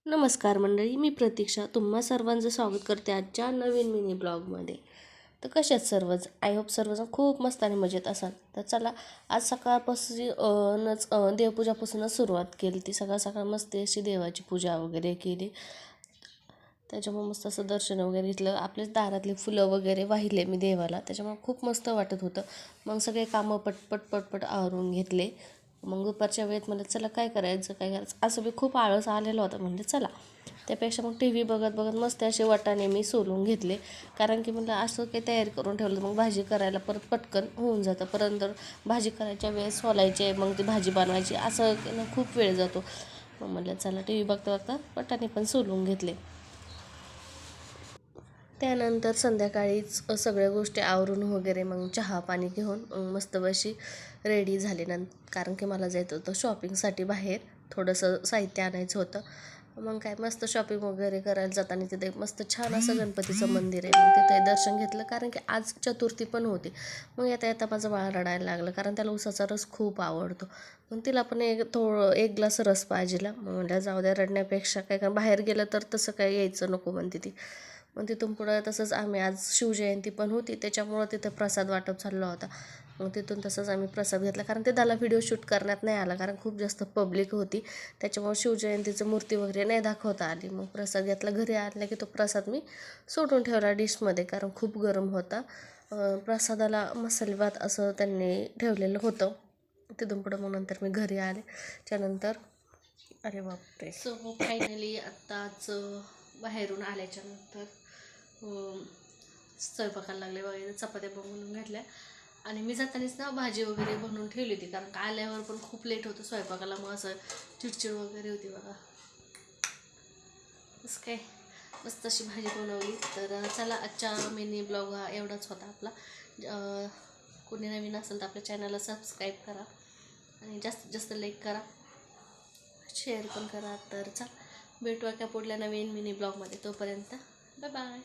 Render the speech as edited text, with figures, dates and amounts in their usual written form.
नमस्कार मंडळी, मी प्रतीक्षा तुम्हा सर्वांचं स्वागत करते आजच्या नवीन मिनी ब्लॉगमध्ये. तर कशात सर्वच आय होप सर्वजण खूप मस्त आणि मजेत असाल. तर चला, आज सकाळपासूनच देवपूजापासूनच सुरुवात केली. ती सकाळ सकाळ मस्त अशी देवाची पूजा वगैरे केली. त्याच्यामुळे मस्त असं दर्शन वगैरे घेतलं. आपल्याच दारातले फुलं वगैरे वाहिले मी देवाला, त्याच्यामुळे खूप मस्त वाटत होतं. मग सगळे कामं पटपट आवरून घेतले. मग दुपारच्या वेळेत म्हणलं चला काय करायचं असं मी खूप आळस आलेला होता. म्हणलं चला, त्यापेक्षा मग टी व्ही बघत बघत मस्त असे वाटाणे मी सोलून घेतले. कारण की म्हणलं असं काही तयारी करून ठेवलं मग भाजी करायला परत पटकन होऊन जातं. परत भाजी करायच्या वेळेस सोलायचे, मग ती भाजी बनवायची, असं खूप वेळ जातो. मग म्हणलं चला टी व्ही बघता बघता वाटाणे पण सोलून घेतले. त्यानंतर संध्याकाळीच सगळ्या गोष्टी आवरून वगैरे मग चहा पाणी घेऊन मस्त बशी रेडी झाले. कारण की मला जायचं होतं शॉपिंगसाठी बाहेर, थोडंसं साहित्य आणायचं होतं. मग काय मस्त शॉपिंग वगैरे करायला जाताना तिथे मस्त छान असं गणपतीचं मंदिर आहे. मग तिथे दर्शन घेतलं, कारण की आज चतुर्थी पण होती. मग येता येता माझं बाळ रडायला लागलं, कारण त्याला उसाचा रस खूप आवडतो. मग तिला पण एक ग्लास रस पाहिजेला. मग म्हटलं जाऊ द्या, रडण्यापेक्षा काय बाहेर गेलं तर तसं काही यायचं नको म्हणते ती. मग तिथून पुढं तसंच आम्ही, आज शिवजयंती पण होती त्याच्यामुळं तिथं प्रसाद वाटप चालला होता. मग तिथून तसंच आम्ही प्रसाद घेतला, कारण ते त्याला व्हिडिओ शूट करण्यात नाही आला, कारण खूप जास्त पब्लिक होती. त्याच्यामुळे शिवजयंतीचं मूर्ती वगैरे नाही दाखवता आली. मग प्रसाद घेतला. घरी आला की तो प्रसाद मी सोडून ठेवला डिशमध्ये, कारण खूप गरम होता. प्रसादाला मसाले भात असं त्यांनी ठेवलेलं होतं. तिथून पुढं मग नंतर मी घरी आले. त्यानंतर अरे बापरे, सो फायनली आत्ताच बाहेरून आल्याच्यानंतर स्वयंपाकाला लागले वगैरे, चपात्या बनवून घातल्या. आणि मी जातानीच ना भाजी वगैरे बनवून ठेवली होती, कारण का आल्यावर पण खूप लेट होतं स्वयंपाकाला. मग असं चिडचिड वगैरे होती बघा. असं काय मस्त अशी भाजी बनवली. तर चला, आजच्या मिनी ब्लॉग हा एवढाच होता आपला. कोणी नवीन असेल तर आपल्या चॅनलला सबस्क्राईब करा आणि जास्तीत जास्त लाईक करा, शेअर पण करा. तर चला, भेटूया का पुढल्या नवीन मिनी ब्लॉगमध्ये. तोपर्यंत बाय बाय.